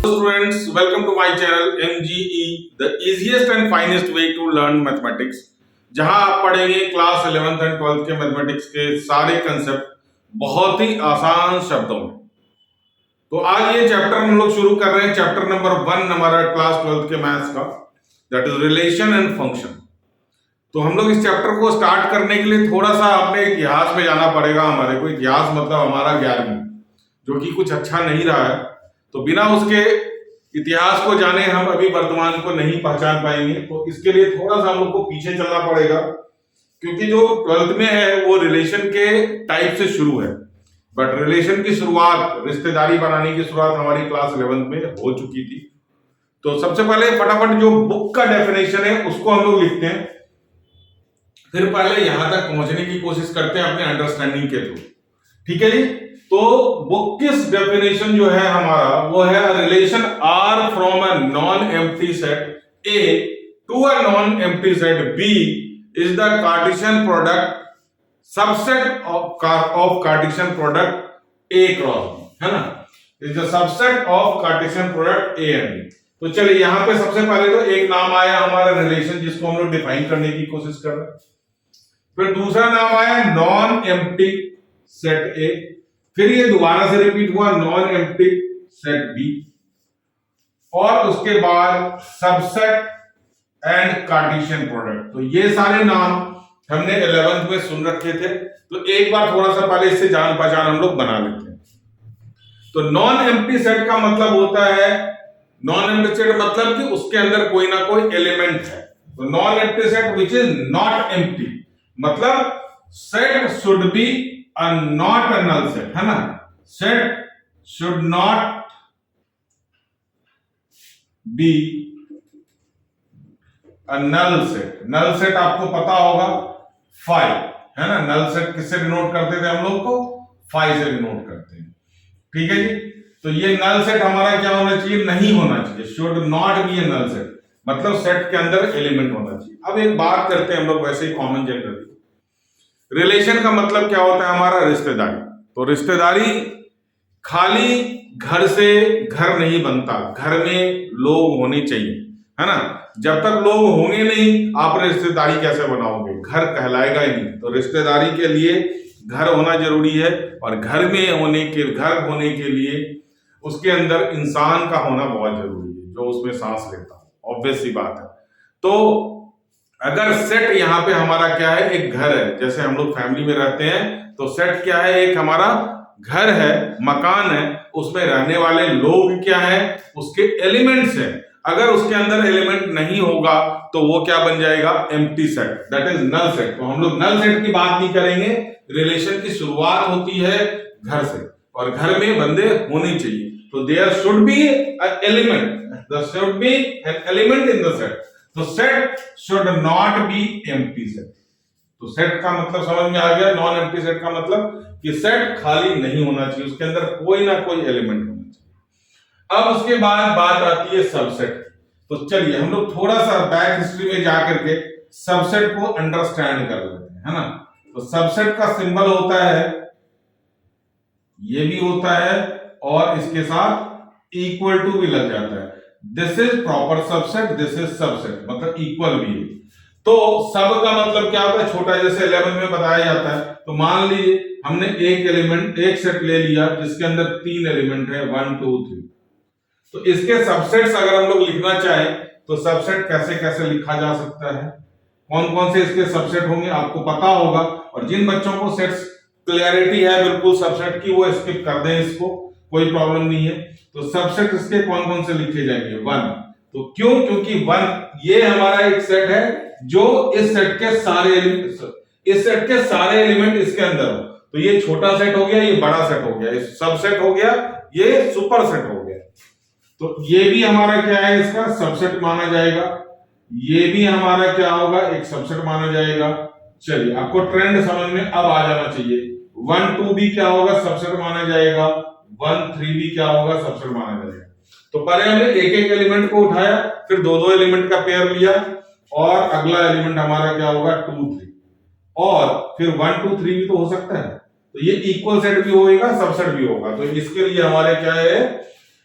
Students, welcome to my channel MGE, the easiest and finest way to learn mathematics. जहां आप पढ़ेंगे class 11th and 12th के mathematics के सारे concept बहुत ही आसान शब्दों में। तो आज ये चैप्टर हम लोग शुरू कर रहे हैं, चैप्टर नंबर 1 हमारा क्लास 12th के मैथ्स का, that is relation and function. तो हम लोग इस चैप्टर को स्टार्ट करने के लिए थोड़ा सा अपने इतिहास में जाना पड़ेगा। हमारे को इतिहास मतलब हमारा 11वीं, जो कि कुछ अच्छा नहीं रहा है, तो बिना उसके इतिहास को जाने हम अभी वर्तमान को नहीं पहचान पाएंगे। तो इसके लिए थोड़ा सा हम लोग को पीछे चलना पड़ेगा, क्योंकि जो 12th में है वो रिलेशन के टाइप से शुरू है, बट रिलेशन की शुरुआत, रिश्तेदारी बनाने की शुरुआत हमारी क्लास 11th में हो चुकी थी। तो सबसे पहले फटाफट जो बुक का डेफिनेशन है उसको हम लोग लिखते हैं, फिर पहले यहां तक पहुंचने की कोशिश करते हैं अपने अंडरस्टैंडिंग के थ्रू। ठीक है जी। तो बुक किस डेफिनेशन जो है हमारा वो है relation are from a non empty set A to a non empty set B is the Cartesian product subset of Cartesian product A cross B, है ना, is the subset of Cartesian product A and B. तो चलिए यहां पे सबसे पहले तो एक नाम आया हमारा रिलेशन, जिसको हम लोग डिफाइन करने की कोशिश कर रहे हैं। फिर दूसरा नाम आया नॉन एम्प्टी सेट ए, फिर ये दोबारा से रिपीट हुआ नॉन एम्प्टी सेट बी, और उसके बाद सबसेट एंड कार्टेशियन प्रोडक्ट। तो ये सारे नाम हमने 11th में सुन रखे थे, तो एक बार थोड़ा सा पहले इससे जान पहचान हम लोग बना लेते हैं। तो नॉन एम्प्टी सेट का मतलब होता है, नॉन एम्प्टी सेट मतलब कि उसके अंदर कोई ना कोई एलिमेंट है। तो non empty set which is not empty, मतलब set should be a not a null set, है ना, set should not be a null set। null set आपको पता होगा 5, है ना। null set किससे डिनोट करते थे हम लोग को, 5 से डिनोट करते हैं। ठीक है जी। तो ये null set हमारा क्या होना चाहिए, नहीं होना चाहिए, should not be a null set, मतलब सेट के अंदर एलिमेंट होना चाहिए। अब एक बात करते हैं हम लोग वैसे ही कॉमन जनरली, रिलेशन का मतलब क्या होता है हमारा, रिश्तेदारी। तो रिश्तेदारी खाली घर से घर नहीं बनता, घर में लोग होने चाहिए, है ना। जब तक लोग होंगे नहीं आप रिश्तेदारी कैसे बनाओगे, घर कहलाएगा ही नहीं। तो रिश्तेदारी के लिए घर होना जरूरी है, और घर होने के लिए उसके अंदर इंसान का होना बहुत जरूरी है, जो उसमें सांस लेता हो, ऑब्वियस सी बात है। तो अगर सेट यहाँ पे हमारा क्या है, एक घर है, जैसे हम लोग फैमिली में रहते हैं, तो सेट क्या है, एक हमारा घर है, मकान है, उसमें रहने वाले लोग क्या है, उसके एलिमेंट्स हैं। अगर उसके अंदर एलिमेंट नहीं होगा तो वो क्या बन जाएगा, empty set, that is null set. तो हम लोग नल सेट की बात नहीं करेंगे। रिलेशन की शुरुआत होती है घर से, और घर में बंदे होने चाहिए। तो there should be an element, there should be an element in the set. तो set should not be empty set. तो सेट का मतलब समझ में आ गया। नॉन एम्प्टी सेट का मतलब कि सेट खाली नहीं होना चाहिए, उसके अंदर कोई ना कोई एलिमेंट होना चाहिए। अब उसके बाद बात आती है सबसेट। तो चलिए हम लोग थोड़ा सा बैक हिस्ट्री में जाकर के सबसेट को अंडरस्टैंड कर लेते हैं, है ना। तो सबसेट का सिंबल होता है, ये भी होता है, और इसके साथ इक्वल टू भी लग जाता है। This is proper subset, this is subset, मतलब इक्वल भी है। तो सब का मतलब क्या होता है, छोटा, जैसे 11 में बताया जाता है। तो मान लीजिए हमने एक एलिमेंट, एक सेट ले लिया जिसके अंदर 3 एलिमेंट है, 1 2 3। तो इसके सबसेट्स अगर हम लोग लिखना चाहें तो सबसेट कैसे कैसे लिखा जा सकता है, कौन कौन से इसके सबसेट होंगे आपको पता होगा। और जिन बच्चों को सेट्स क्लियरिटी है बिल्कुल सबसेट की, वो स्किप कर दें, इसको कोई प्रॉब्लम नहीं है। तो सबसेट इसके कौन कौन से लिखे जाएंगे, 1। तो क्यों, क्योंकि 1 ये हमारा एक सेट है जो इस सेट के सारे एलिमेंट इसके अंदर हो। तो ये छोटा सेट हो गया, ये बड़ा सेट हो गया, ये सबसेट हो गया, ये सुपर सेट हो गया। तो ये भी हमारा क्या है, इसका सबसेट माना जाएगा। ये भी हमारा क्या होगा, एक सबसेट माना जाएगा। चलिए आपको ट्रेंड समझ में अब आ जाना चाहिए। 1 2 भी क्या होगा, सबसेट माना जाएगा। 1 3 भी क्या होगा, सबसेट माना जाएगा। तो पहले हमने एक एक एलिमेंट को उठाया, फिर दो दो एलिमेंट का पेयर लिया, और अगला एलिमेंट हमारा क्या होगा, 2 3, और फिर 1 2 3 भी तो हो सकता है। तो ये इक्वल सेट भी होगा, सबसेट भी होगा। तो इसके लिए हमारे क्या है,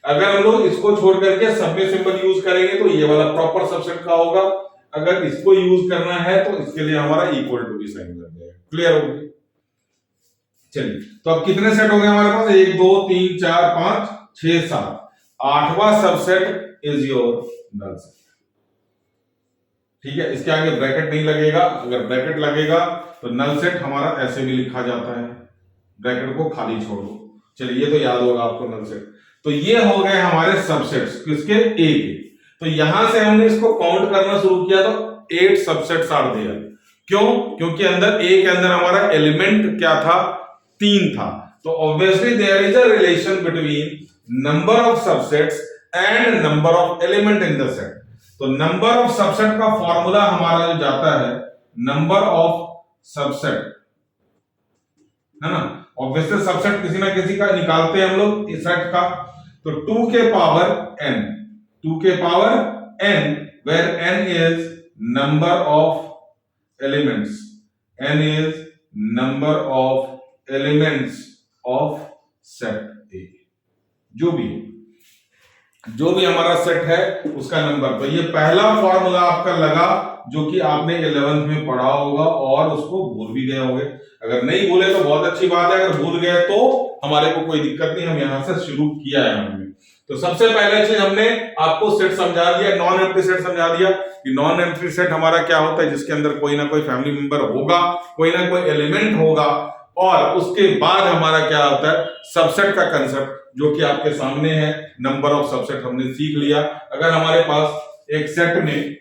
अगर हम लोग इसको छोड़ करके सब में सिंबल यूज करेंगे तो ये वाला प्रॉपर सबसेट का होगा, अगर इसको यूज करना है तो इसके लिए हमारा इक्वल टू भी साइन लग जाएगा। क्लियर हो गया? चलिए, तो अब कितने सेट हो गए हमारे पास? 1 2 3 4 5 6 7, आठवां subset is your null set. ठीक है, इसके आगे ब्रैकेट नहीं लगेगा, अगर ब्रैकेट लगेगा तो नल सेट हमारा ऐसे भी लिखा जाता है, ब्रैकेट को खाली छोड़ दो। चलिए, ये तो याद होगा आपको नल सेट। तो ये हो गए हमारे सबसेट्स किसके? ए के। तो यहां से हमने इसको काउंट करना शुरू किया तो 8 सबसेट्स आर देयर। क्यों? क्योंकि अंदर ए के अंदर हमारा एलिमेंट क्या था? 3 था। तो obviously there is a relation between number of subsets and number of element in the set. तो नंबर ऑफ सबसेट का फॉर्मूला हमारा जो जाता है नंबर ऑफ सबसेट, है ना? ऑब्वियसली सबसेट किसी ना किसी का निकालते हैं हम लोग इस सेट का। तो 2 के पावर n, 2 के power n, where n is number of elements, n is number of elements of set A। जो भी हमारा सेट है उसका नंबर। तो ये पहला फॉर्मूला आपका लगा जो कि आपने 11th में पढ़ा होगा और उसको भूल भी गए होंगे। अगर नहीं भूले तो बहुत अच्छी बात है, अगर भूल गए तो हमारे को कोई दिक्कत नहीं, हम यहां से शुरू किया है हमने। तो सबसे पहले चीज हमने आपको सेट समझा दिया, नॉन एम्प्टी सेट समझा दिया कि नॉन एम्प्टी सेट हमारा क्या होता है, जिसके अंदर कोई ना कोई फैमिली मेंबर होगा, कोई ना कोई एलिमेंट होगा, और उसके बाद हमारा क्या होता है सबसेट का कंसेप्ट, जो कि आपके सामने है। नंबर ऑफ सबसेट हमने सीख लिया। अगर हमारे पास एक सेट में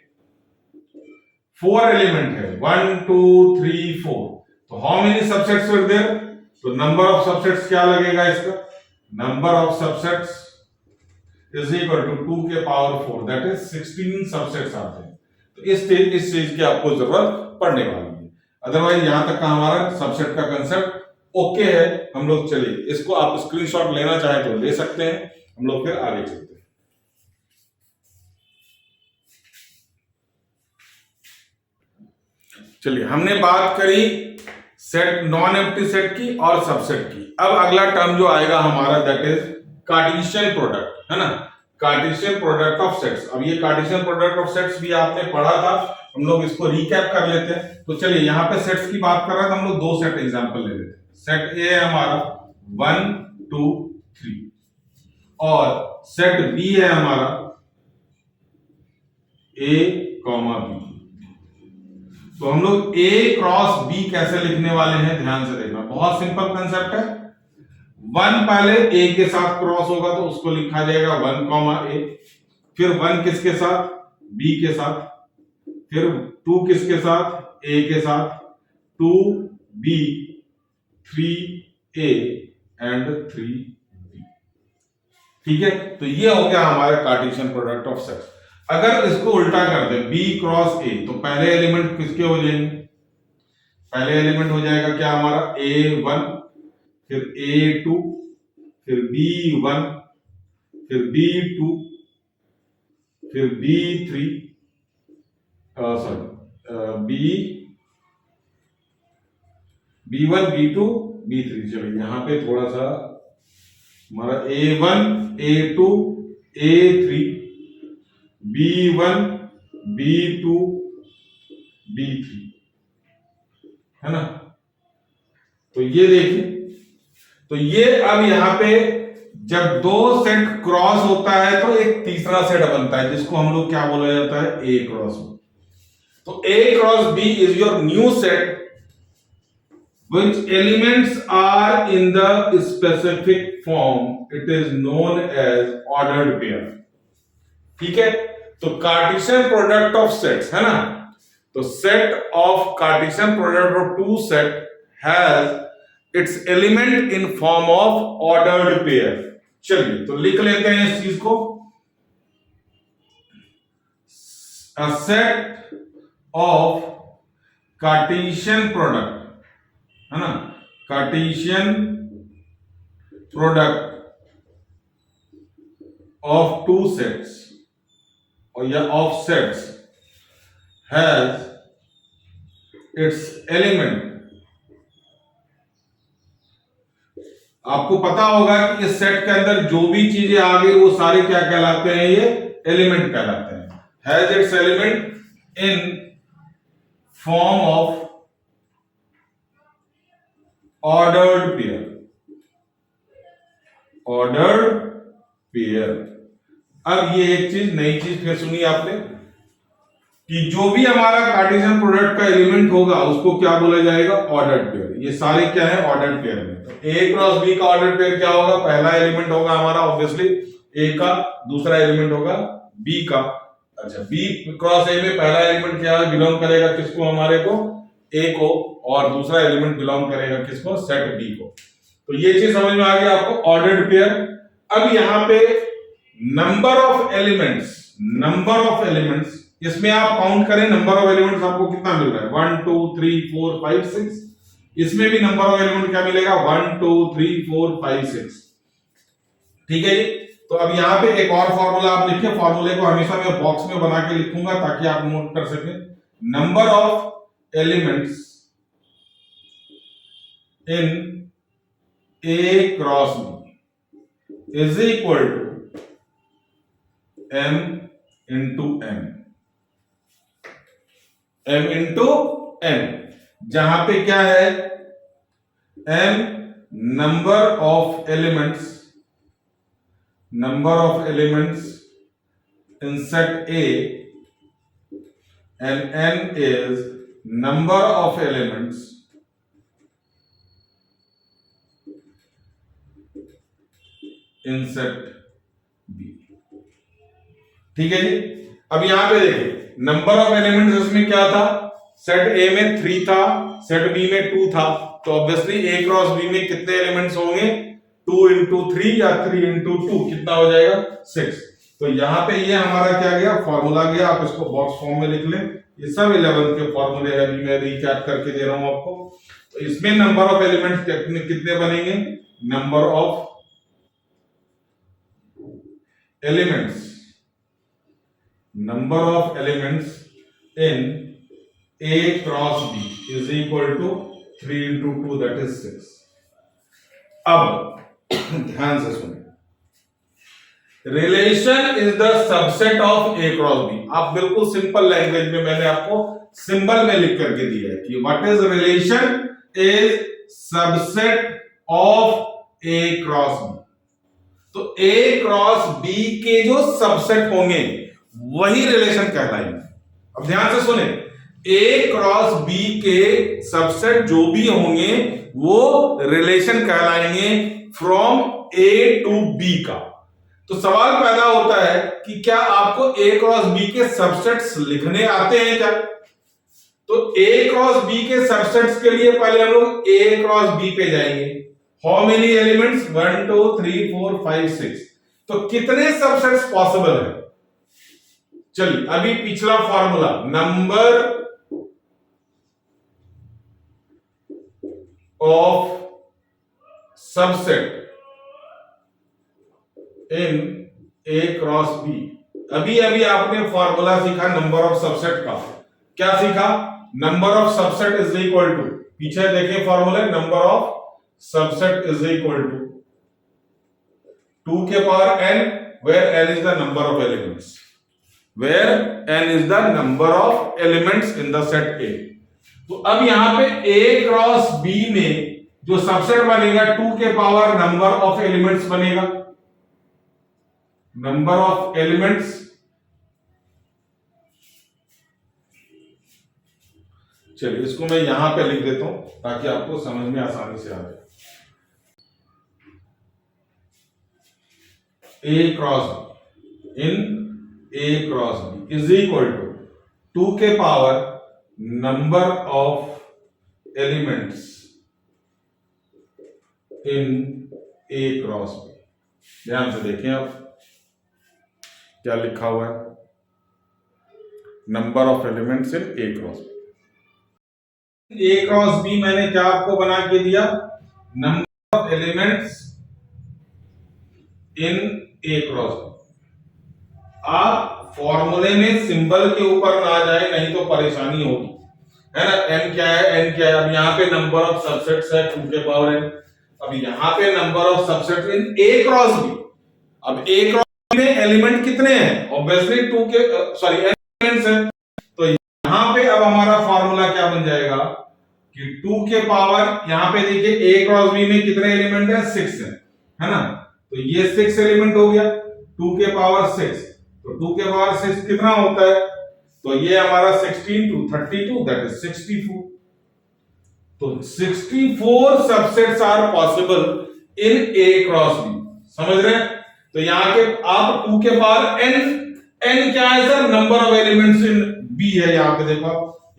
4 एलिमेंट है, 1 2 3 4, तो how many subsets were there? तो नंबर ऑफ सबसेट्स क्या लगेगा इसका? Number of subsets is equal to 2 के पावर 4, दैट इज 16 सबसेट्स आते हैं। तो इस चीज की आपको जरूरत पड़ने वाली है। अदरवाइज यहां तक का हमारा सबसेट का कंसेप्ट ओके है। हम लोग चलिए इसको आप स्क्रीनशॉट लेना चाहे तो ले सकते हैं, हम लोग फिर आगे चलते हैं। चलिए, हमने बात करी सेट, नॉन एम्प्टी सेट की और सबसेट की। अब अगला टर्म जो आएगा हमारा दैट इज कार्टेशियन प्रोडक्ट, है ना? Cartesian product of sets. अब ये कार्टेशियन प्रोडक्ट ऑफ सेट्स भी आपने पढ़ा था, हम लोग इसको रिकैप कर लेते हैं। तो चलिए, यहां पे सेट्स की बात कर रहे हैं तो हम लोग 2 सेट एग्जांपल ले लेते हैं। सेट ए है हमारा 1 2 3 और सेट बी है हमारा a, b। तो हम लोग a क्रॉस b कैसे लिखने वाले हैं, ध्यान से देखना, बहुत सिंपल कंसेप्ट है। 1 पहले a के साथ क्रॉस होगा तो उसको लिखा जाएगा 1, a, फिर 1 किसके साथ? b के साथ, फिर 2 किसके साथ? a के साथ, 2b, 3a एंड 3b। ठीक है, तो ये हो गया हमारा कार्टेशियन प्रोडक्ट ऑफ सेट्स। अगर इसको उल्टा कर दे b क्रॉस a, तो पहले एलिमेंट किसके हो जाएंगे? पहले एलिमेंट हो जाएगा क्या हमारा? a1, फिर a2, फिर b1, फिर b2, फिर b3, b1 b2 b3। चलिए यहां पे थोड़ा सा हमारा a1 a2 a3 b1 b2 b3, है ना? तो ये देखिए, तो ये अब यहां पे जब 2 सेट क्रॉस होता है तो एक तीसरा सेट बनता है जिसको हम लोग क्या बोला जाता है? a cross b। तो a cross b is your new set which elements are in the specific form, it is known as ordered pair। ठीक है, तो कार्टेशियन प्रोडक्ट ऑफ सेट्स, है ना? तो set of Cartesian product of 2 set has its element in form of ordered pair. चलिए तो लिख लेते हैं इस चीज को। A set of Cartesian product, है ना? कार्टेशियन प्रोडक्ट ऑफ 2 सेट्स और या of sets has its element, आपको पता होगा कि इस सेट के अंदर जो भी चीजें आ गई वो सारे क्या कहलाते हैं, ये एलिमेंट कहलाते हैं। Has its element in form of ordered pair, ordered pair. अब ये एक चीज, नई चीज फिर सुनी आपने कि जो भी हमारा कार्टेशियन प्रोडक्ट का एलिमेंट होगा उसको क्या बोला जाएगा, ऑर्डर्ड पेयर। ये सारे क्या है, ऑर्डर्ड पेयर में। तो ए क्रॉस बी का ऑर्डर्ड पेयर क्या होगा, पहला एलिमेंट होगा हमारा ऑब्वियसली ए का, दूसरा एलिमेंट होगा बी का। अच्छा, बी क्रॉस ए में पहला एलिमेंट क्या बिलोंग करेगा किसको, हमारे को ए को, और दूसरा एलिमेंट बिलोंग करेगा किसको, सेट बी को। तो ये चीज समझ में आ गया आपको, ऑर्डर्ड पेयर। अब यहां पे number of elements, number of elements, इसमें आप काउंट करें नंबर ऑफ एलिमेंट्स आपको कितना मिल रहा है, 1 2 3 4 5 6। इसमें भी नंबर ऑफ एलिमेंट क्या मिलेगा, 1 2 3 4 5 6। ठीक है जी। तो अब यहां पे एक और फॉर्मूला आप लिखिए, फॉर्मूले को हमेशा मैं बॉक्स में बना के लिखूंगा ताकि आप नोट कर सकें। Number of elements in A cross B is equal to m into n, m into n, जहां पे क्या है, m number of elements, number of elements in set A and n is number of elements in set B। ठीक है जी। अब यहां पे देखिए नंबर ऑफ एलिमेंट्स इसमें क्या था, सेट ए में 3 था, सेट बी में 2 था। तो ऑब्वियसली ए क्रॉस बी में कितने एलिमेंट्स होंगे, 2 इंटू 3 या 3 इंटू 2, कितना हो जाएगा, 6। तो यहां पे ये हमारा क्या गया, फॉर्मूला गया। आप इसको बॉक्स फॉर्म में लिख लें, ये सब 11 के फॉर्मूले हैं, अभी मैं रिकैप करके दे रहा हूं आपको। तो इसमें नंबर ऑफ एलिमेंट्स कितने बनेंगे, number of elements, number of elements in A cross B is equal to 3 into 2, that is 6। अब ध्यान से सुनिए, relation is the subset of A cross B। आप बिल्कुल सिंपल लैंग्वेज में मैंने आपको सिंबल में लिख करके दिया है कि what is relation, is subset of A cross B। तो A क्रॉस B के जो सबसेट होंगे वही रिलेशन कहलाएंगे। अब ध्यान से सुने, ए क्रॉस बी के सबसेट जो भी होंगे वो रिलेशन कहलाएंगे फ्रॉम ए टू बी का। तो सवाल पैदा होता है कि क्या आपको ए क्रॉस बी के सबसेट्स लिखने आते हैं क्या। तो ए क्रॉस बी के सबसेट्स के लिए पहले हम लोग ए क्रॉस बी पे जाएंगे। How many elements, 1 2 3 4 5 6। तो कितने सबसेट्स पॉसिबल है, चलिए अभी पिछला formula, number of subset in A cross B. अभी अभी आपने फॉर्मूला सीखा नंबर ऑफ सबसेट का। क्या सीखा, number of subset is equal to, पीछे देखिए formula, number of subset is equal to 2 के power n, where n is the number of elements, where n is the number of elements in the set A। तो अब यहां पे A cross B में जो subset बनेगा 2 के power number of elements बनेगा, नंबर ऑफ एलिमेंट्स। चलिए इसको मैं यहां पे लिख देता हूं ताकि आपको समझ में आसानी से आ जाए। A cross in A cross B is equal to 2 के power number of elements in A cross B। ध्यान से देखें आप क्या लिखा हुआ है, number of elements in A cross B। A cross B मैंने क्या आपको बना के दिया, number of elements in A cross B। आप फॉर्मूले में सिंबल के ऊपर ना जाए, नहीं तो परेशानी होगी, है ना। n क्या है, n क्या है। अब यहाँ पे नंबर ऑफ सबसेट्स है 2 के पावर n, अब यहाँ पे number of subset in A cross B. अब ए क्रॉस बी में एलिमेंट कितने हैं? ऑब्वियसली टू के सॉरी एलिमेंट्स हैं। तो यहाँ पे अब हमारा फॉर्मूला क्या बन जाएगा कि 2 के पावर, यहाँ पे देखिए ए क्रॉस बी में कितने एलिमेंट है? 6 है ना। तो ये 6 एलिमेंट हो गया, 2 के पावर 6। तो 2 के पावर 6 कितना होता है? तो ये हमारा 16 टू 32 दैट इज 64। तो 64 subsets are possible in A cross B. समझ रहे हैं? तो यहां के आप 2 के पावर n क्या है sir? Number of elements in B है। यहां पे देखो,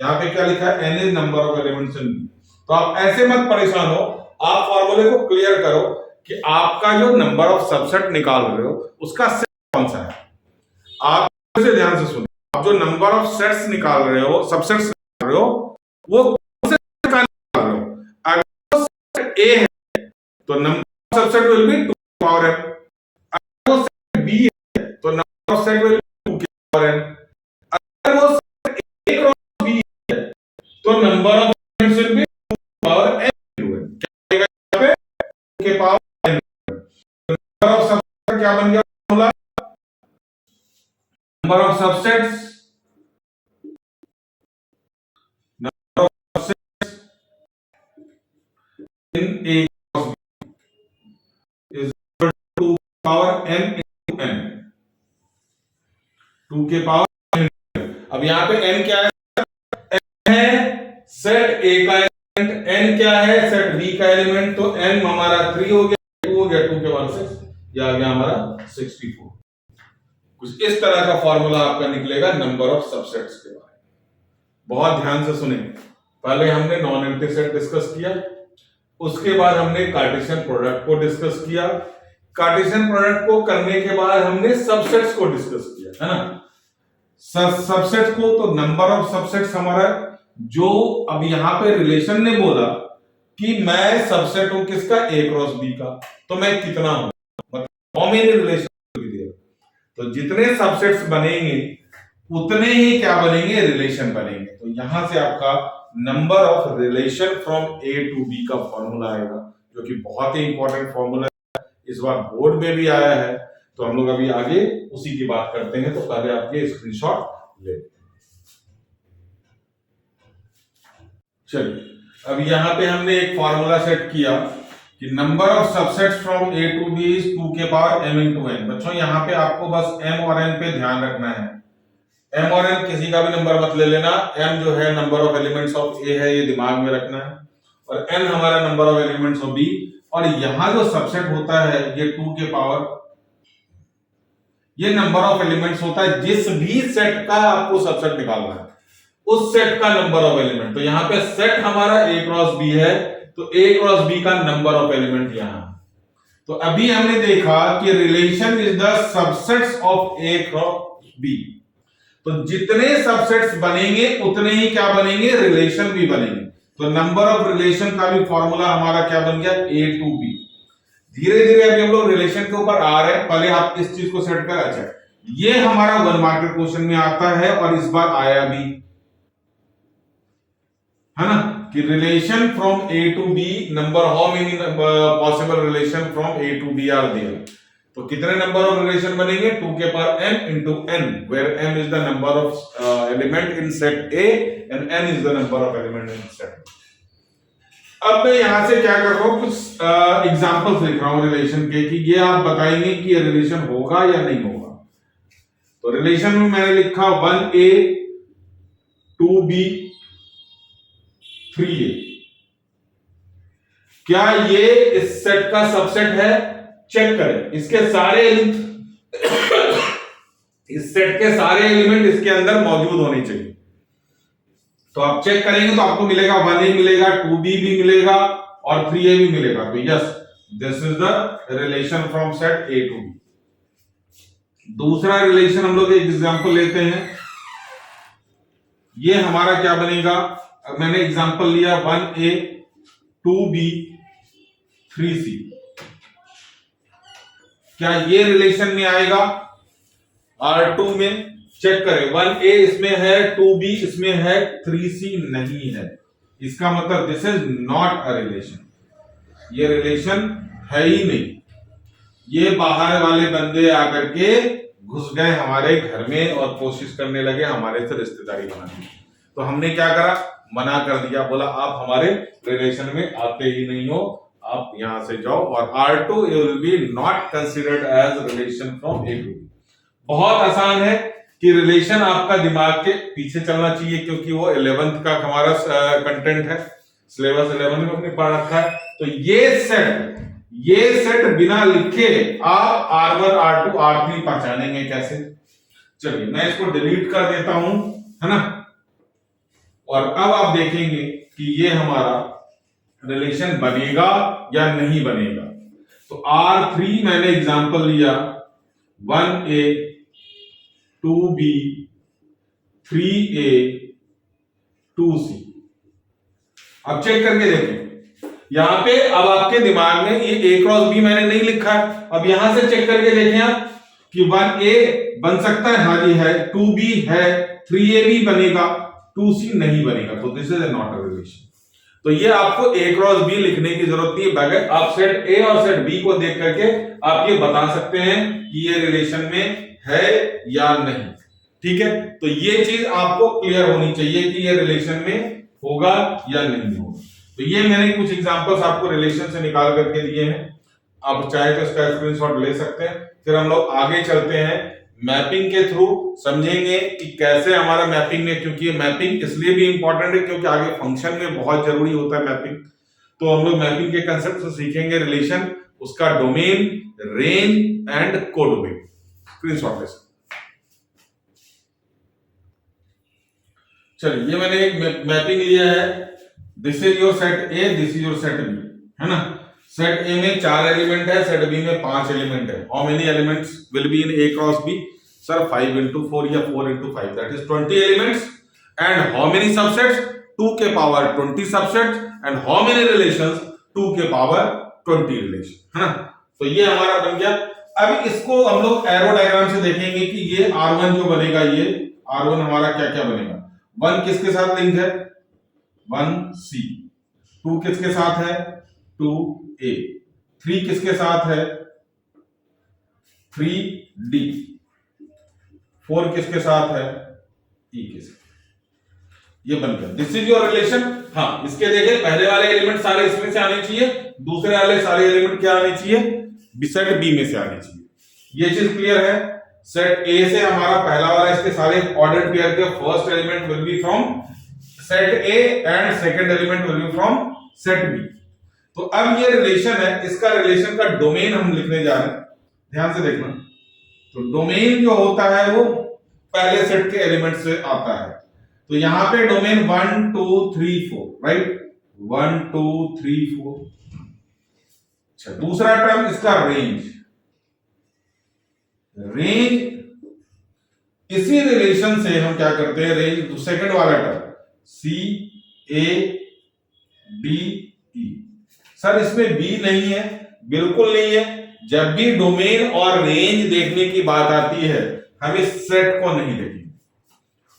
यहां पे क्या लिखा है? n is number of elements in B. तो आप ऐसे मत परेशान हो, आप फॉर्मूले को क्लियर करो कि आपका जो नंबर ऑफ सबसेट निकाल रहे हो उसका सेट कौन सा है। आप से ध्यान से सुनो, आप जो नंबर ऑफ सेट्स निकाल रहे हो, सबसेट्स निकाल रहे हो, वो कौन से निकाल रहे हो? अगर सेट ए है तो number of subset will be 2 power n। अगर वो सेट बी है तो number of set will be 2 के पावर n। अगर वो सेट ए क्रॉस बी है तो number of elements will be 2 power n into n। क्या आएगा यहां पे? 2 के power n। Number of subset क्या बन गया formula? Number of subsets in A cross B is equal to 2 power n into n। 2 के पावर n। अब यहां पे n क्या है? n है सेट A का एलिमेंट, n क्या है? सेट B का एलिमेंट। तो n हमारा 3 हो गया, 2 हो गया, 2 के पावर 6, यह आ गया हमारा 64। कुछ इस तरह का फॉर्मूला आपका निकलेगा नंबर ऑफ सबसेट्स के बारे में। बहुत ध्यान से सुने। पहले हमने नॉन एम्प्टी सेट डिस्कस किया, उसके बाद हमने कार्टेशियन प्रोडक्ट को डिस्कस किया, कार्टेशियन प्रोडक्ट को करने के बाद हमने सबसेट्स को डिस्कस किया, है ना। सबसेट्स को तो नंबर ऑफ सबसेट्स हमारा, जो अब यहां पे रिलेशन ने बोला कि मैं सबसेट हूं किसका? ए क्रॉस बी का। तो मैं कितना हूं? मतलब हाउ मेनी रिलेशन। तो जितने सबसेट्स बनेंगे उतने ही क्या बनेंगे? रिलेशन बनेंगे। तो यहां से आपका number of relation from A to B का फॉर्मूला आएगा, जो कि बहुत ही इंपॉर्टेंट फॉर्मूला है, इस बार बोर्ड में भी आया है। तो हम लोग अभी आगे उसी की बात करते हैं। तो पहले आप ये स्क्रीनशॉट ले। चलिए, अब यहां पे हमने एक फॉर्मूला सेट किया कि number of subsets from A to B is 2 के पावर m into n। बच्चों यहां पे आपको बस m और n पे ध्यान रखना है। m और n किसी का भी नंबर मत ले लेना। m जो है number of elements of a है, ये दिमाग में रखना है, और n हमारा number of elements of b। और यहां जो सबसेट होता है ये 2 के पावर, ये नंबर ऑफ एलिमेंट्स होता है जिस भी सेट का आपको सबसेट निकालना है, उस सेट का नंबर ऑफ एलिमेंट। तो यहां पे सेट हमारा a क्रॉस b है, तो a क्रॉस b का नंबर ऑफ एलिमेंट यहां। तो अभी हमने देखा कि relation is the subsets of a cross b। तो जितने सबसेट्स बनेंगे उतने ही क्या बनेंगे? रिलेशन भी बनेंगे। तो नंबर ऑफ रिलेशन का भी फॉर्मूला हमारा क्या बन गया? a to b। धीरे धीरे अभी हम लोग रिलेशन के ऊपर आ रहे हैं, पहले आप इस चीज को सेट कर। अच्छा, ये हमारा 1 मार्क क्वेश्चन में आता है और इस बार आया भी, है ना, कि relation from A to B, number how many possible relation from A to B are there. तो कितने नंबर ऑफ रिलेशन बनेंगे? 2 के power m into n, where m is the number of element in set A and n is the number of element in set B। अब मैं यहां से क्या कर रहा हूं, कुछ एग्जांपल्स लिख रहा हूं रिलेशन के, कि ये आप बताएंगे कि ये रिलेशन होगा या नहीं होगा। तो रिलेशन में मैंने लिखा 1a 2b 3a। क्या ये इस सेट का सबसेट है? चेक करें। इसके सारे इस सेट के सारे एलिमेंट इसके अंदर मौजूद होने चाहिए। तो आप चेक करेंगे तो आपको मिलेगा 1a मिलेगा, 2b भी मिलेगा और 3a भी मिलेगा। तो yes, this is the relation from set a to b। दूसरा रिलेशन हम लोग एक एग्जांपल लेते हैं। ये हमारा क्या बनेगा? मैंने एग्जांपल लिया 1a 2b 3c। क्या ये रिलेशन में आएगा? R2 में चेक करें, 1a इसमें है, 2b इसमें है, 3c नहीं है। इसका मतलब this is not a relation. ये रिलेशन है ही नहीं, ये बाहर वाले बंदे आकर के घुस गए हमारे घर में और कोशिश करने लगे हमारे से रिश्तेदारी बनाने। तो हमने क्या करा, मना कर दिया, बोला आप हमारे रिलेशन में आते ही नहीं हो, आप यहां से जाओ। और R2 will be not considered as relation from A to B। बहुत आसान है कि रिलेशन आपका दिमाग के पीछे चलना चाहिए, क्योंकि वो 11th का हमारा कंटेंट है, सिलेबस 11 में अपने पढ़ रखा है। तो ये सेट बिना लिखे आप R1 R2 R3 पहचानेंगे कैसे? चलिए मैं इसको डिलीट कर देता हूं, है ना। और अब आप देखेंगे कि ये हमारा रिलेशन बनेगा या नहीं बनेगा। तो R3 मैंने एग्जांपल लिया 1A 2B 3A 2C। अब चेक करके देखें, यहां पे अब आपके दिमाग में ये A क्रॉस B मैंने नहीं लिखा है। अब यहां से चेक करके देखें आप कि 1A बन सकता है, हाँ जी है, 2B है, 3A भी बनेगा, 2C नहीं बनेगा। तो this is not a relation. तो ये आपको A क्रॉस B लिखने की जरूरत नहीं है, बगैर आप सेट A और सेट B को देख करके आप ये बता सकते हैं कि ये रिलेशन में है या नहीं। ठीक है, तो ये चीज आपको क्लियर होनी चाहिए कि ये रिलेशन में होगा या नहीं होगा। तो ये मैंने कुछ एग्जांपल्स आपको रिलेशन से निकाल करके दिए हैं, आप चाहे तो इसका स्क्रीनशॉट ले सकते हैं। फिर हम लोग आगे चलते हैं, मैपिंग के थ्रू समझेंगे कि कैसे हमारा मैपिंग में, क्योंकि ये मैपिंग इसलिए भी इंपॉर्टेंट है क्योंकि आगे फंक्शन में बहुत जरूरी होता है मैपिंग। तो हम लोग मैपिंग के कंसेप्ट से सीखेंगे रिलेशन, उसका domain, range and codomain. Screenshot ले सकते। चलिए ये मैंने एक मैपिंग लिया है, this is your set A, this is your set B, है ना। सेट ए में 4 एलिमेंट है, सेट बी में 5 एलिमेंट है। How many elements will be in A cross B? Sir 5 into 4 या 4 into 5, that is 20 elements. And how many subsets? 2 के power 20 subsets. And how many relations? 2 के power 20 relation, है ना। तो ये हमारा बन गया। अब इसको हम लोग एरो डायग्राम से देखेंगे कि ये R1 जो बनेगा, ये R1 हमारा क्या क्या बनेगा। 1 किसके साथ लिंक है? 1C। 2 किसके साथ है? 2A। 3 किसके साथ है? 3D। 4 किसके साथ है? E के साथ। ये बन गया, दिस इज योर रिलेशन। हाँ, इसके देखें पहले वाले एलिमेंट सारे इसमें से आने चाहिए, दूसरे वाले सारे एलिमेंट क्या आने चाहिए? सेट B में से आने चाहिए। ये चीज क्लियर है। सेट A से हमारा पहला वाला, इसके सारे ऑर्डर्ड पेयर के first element will be from set A and second element will be from set B। तो अब ये रिलेशन है, इसका रिलेशन का डोमेन हम लिखने जा रहे हैं, ध्यान से देखना। तो डोमेन जो होता है वो पहले सेट के एलिमेंट से आता है। तो यहां पे डोमेन 1 2 3 4, राइट, 1 2 3 4। अच्छा, दूसरा टर्म इसका रेंज। रेंज इसी रिलेशन से हम क्या करते हैं, रेंज सेकंड वाला term C A D E। Sir इसमें B नहीं है, बिल्कुल नहीं है। जब भी डोमेन और रेंज देखने की बात आती है, हम इस सेट को नहीं देखेंगे,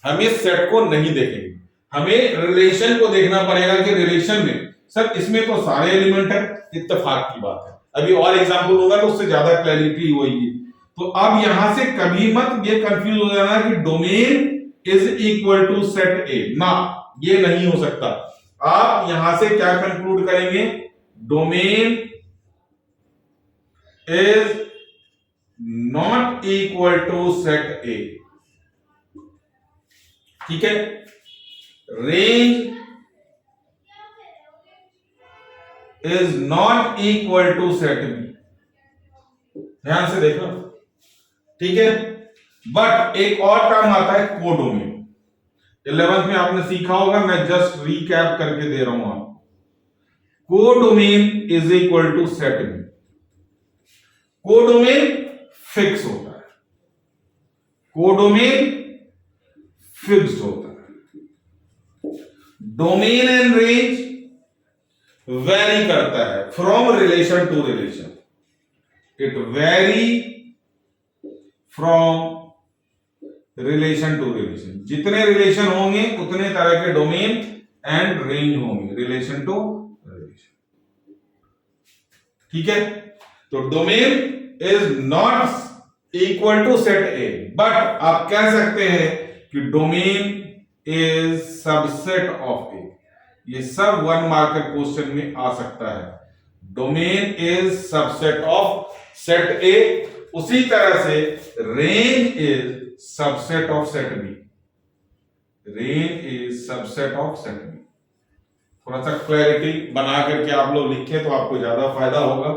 हम इस सेट को नहीं देखेंगे, हमें रिलेशन को देखना पड़ेगा कि रिलेशन में सर इसमें तो सारे एलिमेंट है, इत्तेफाक की बात है। अभी और एग्जांपल होगा तो उससे ज्यादा क्लैरिटी होगी। तो अब यहां से कभी मत ये कंफ्यूज हो जाना कि domain is equal to set A, ना, ये नहीं हो सकता। आप यहां से क्या कंक्लूड करेंगे? Domain is not equal to set A, ठीक है। Range is not equal to set B, ध्यान से देखो, ठीक है। बट एक और टर्म आता है कोडोमेन। 11th में आपने सीखा होगा, मैं जस्ट रिकैप करके दे रहा हूं आपको। Codomain is equal to set B. Codomain fix होता है, कोडोमेन फिक्स्ड होता है। डोमेन एंड रेंज वेरी करता है from relation to relation, it vary from relation to relation. जितने रिलेशन होंगे उतने तरह के डोमेन एंड रेंज होंगे, रिलेशन टू रिलेशन। ठीक है, तो domain is not equal to set A, but आप कह सकते हैं कि domain is subset of A. ये सब 1 मार्कर क्वेश्चन में आ सकता है। Domain is subset of set A. उसी तरह से range is subset of set B. Range is subset of set B. थोड़ा सा क्लैरिटी बना करके आप लोग लिखें तो आपको ज्यादा फायदा होगा।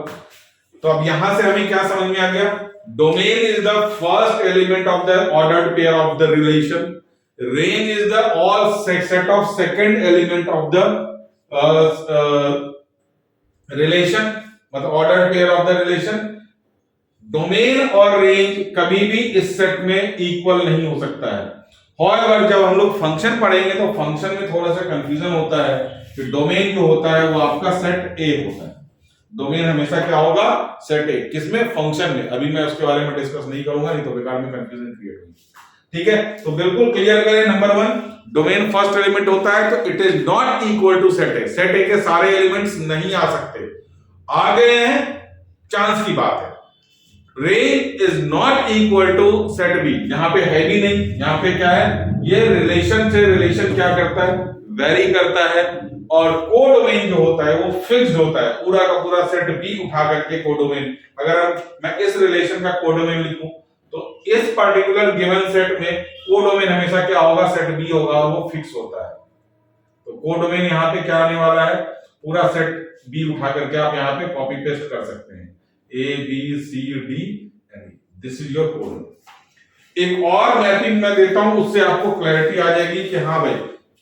तो अब यहां से हमें क्या समझ में आ गया? Domain is the first element of the ordered pair of the relation. Range is the all set of second element of the relation, मतलब ordered pair of the relation. Domain और रेंज कभी भी इस सेट में equal नहीं हो सकता है। However, जब हम लोग फंक्शन पढ़ेंगे तो फंक्शन में थोड़ा सा कंफ्यूजन होता है कि डोमेन जो होता है वो आपका सेट ए होता है। डोमेन हमेशा क्या होगा? सेट ए। किसमें? फंक्शन में। अभी मैं उसके बारे में डिस्कस नहीं करूंगा, नहीं तो बेकार में कंफ्यूजन क्रिएट होगी। ठीक है, तो बिल्कुल क्लियर करें। नंबर 1, डोमेन फर्स्ट एलिमेंट होता है तो it is not equal to set A. Set A के सारे एलिमेंट्स नहीं आ सकते। आ गए हैं, चांस की बात है। Range is not equal to set B, यहां पे है भी नहीं। यहां पे क्या है? ये रिलेशन से रिलेशन क्या करता है? वेरी करता है। और कोडोमेन जो होता है वो फिक्स्ड होता है। पूरा का पूरा सेट बी उठा करके कोडोमेन, अगर मैं इस रिलेशन का कोडोमेन लिखूं तो इस पर्टिकुलर गिवन सेट में कोडोमेन हमेशा क्या होगा? सेट बी होगा और वो फिक्स होता है। तो कोडोमेन यहां पे क्या आने वाला है? पूरा सेट बी उठा करके आप यहां पे कॉपी पेस्ट कर सकते हैं। A, B, C, D and E. This is your code। एक और मैपिंग मैं देता हूं, उससे आपको क्लैरिटी आ जाएगी कि हाँ भाई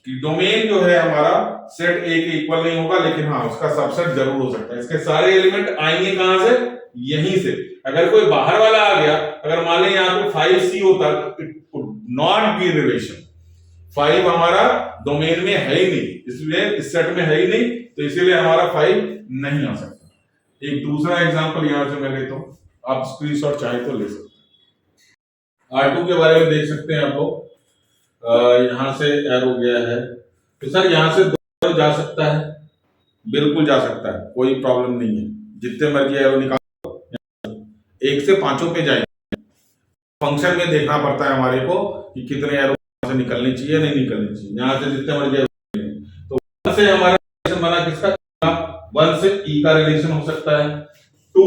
कि डोमेन जो है हमारा सेट ए के इक्वल नहीं होगा, लेकिन हाँ उसका सबसेट जरूर हो सकता है। इसके सारे एलिमेंट आएंगे कहां से? यहीं से। अगर कोई बाहर वाला आ गया, अगर मान लें यहाँ पे 5C होता तो it would not be relation. 5 हमारा डोमेन में है ही नहीं, इसलिए इस सेट में है ही नहीं, तो इसीलिए हमारा 5 नहीं आ सकता। एक दूसरा एग्जांपल यहां से मैं लेता हूं, आप स्क्रीनशॉट चाहे तो ले सकते हैं। R2 के बारे में देख सकते हैं आप लोग। यहां से एरो गया है तो सर यहां से 2 जा सकता है, बिल्कुल जा सकता है, कोई प्रॉब्लम नहीं है। जितने मर्जी एरो निकालो, 1 से 5 पे जाएंगे। फंक्शन में देखना पड़ता है हमारे को कि कितने एरो से निकलनी चाहिए, नहीं निकलनी चाहिए। यहां से जितने मर्जी एरो, तो 1 से हमारा रिलेशन बना किसका? 1 से E का रिलेशन हो सकता है, 2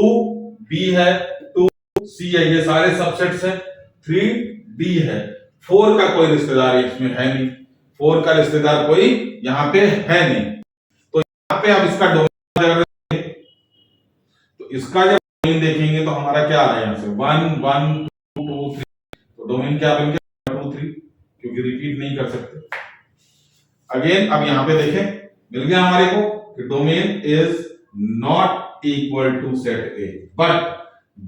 B है, 2 C है, ये सारे सबसेट्स हैं। 3 D है, 4 का कोई रिश्तेदार इसमें है नहीं, 4 का रिश्तेदार कोई यहां पे है नहीं। तो यहां पे अब इसका डोमेन, तो इसका जब डोमेन देखेंगे तो हमारा क्या आ रहा है? यहां से 1 1 2 2 3, तो डोमेन क्या बन गया? 2 3, क्योंकि रिपीट नहीं कर सकते। अगेन अब यहां पे देखें, मिल गया हमारे को कि domain is not equal to set A, but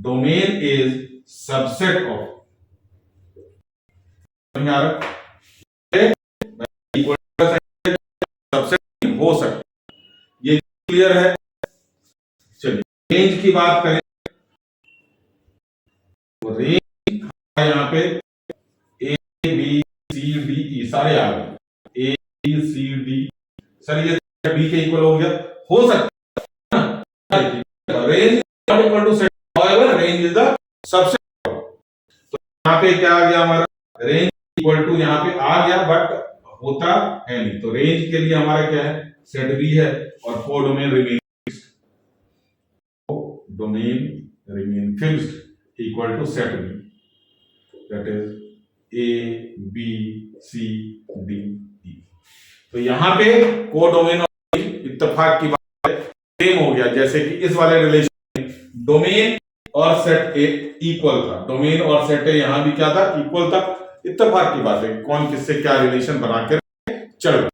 domain is subset of. Subset हो सकता, ये क्लियर है। चलिए रेंज की बात करें तो रेंज यहां पे ए बी सी डी ई सारे आ गए। A B C D, sir ये बी के इक्वल हो गया, हो सकता है range not equal to set, however range is the subset. तो यहां पे क्या आ गया हमारा? रेंज इक्वल टू यहां पे आ गया, बट होता है नहीं। तो रेंज के लिए हमारा क्या है? सेट बी है और codomain remain fixed. Domain remain fixed equal to set B, that is A B C D E. तो यहां पे कोडोमेन और इत्तेफाक की बात सेम हो गया, जैसे कि इस वाले रिलेशन में डोमेन और सेट ए इक्वल था। डोमेन और सेट ए यहां भी क्या था? इक्वल था। इत्तेफाक की बात है, कौन किससे क्या रिलेशन बना के चल।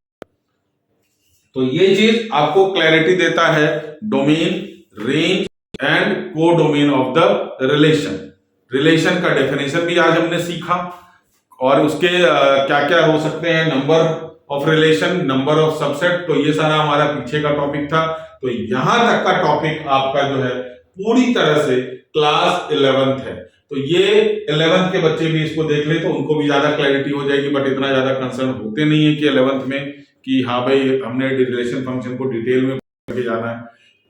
तो ये चीज आपको क्लैरिटी देता है domain, range and codomain of the relation. Relation का डेफिनेशन भी आज हमने सीखा और उसके क्या क्या हो सकते हैं, number of relation, number of subset. तो ये सारा हमारा पीछे का टॉपिक था। तो यहां तक का टॉपिक आपका जो है पूरी तरह से क्लास 11th है। तो ये 11th के बच्चे भी इसको देख ले तो उनको भी ज्यादा क्लैरिटी हो जाएगी, बट इतना ज्यादा कंसर्न होते नहीं है कि 11th में कि हाँ भाई हमने रिलेशन फंक्शन को डिटेल में करके जाना है।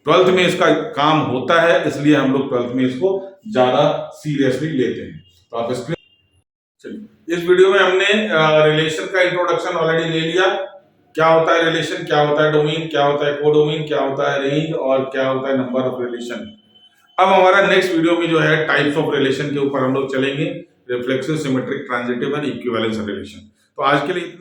ट्वेल्थ में इसका काम होता है, इसलिए हम लोग ट्वेल्थ में इसको ज्यादा सीरियसली लेते हैं। तो आप इसके चलिए, इस वीडियो में हमने रिलेशन का इंट्रोडक्शन ऑलरेडी ले लिया। क्या होता है रिलेशन, क्या होता है डोमेन, क्या होता है कोडोमेन, क्या होता है रेंज और क्या होता है नंबर ऑफ रिलेशन। अब हमारा नेक्स्ट वीडियो में जो है टाइप्स ऑफ रिलेशन के ऊपर हम लोग चलेंगे, reflexive, symmetric, transitive and equivalence relation. तो आज के लिए इतना।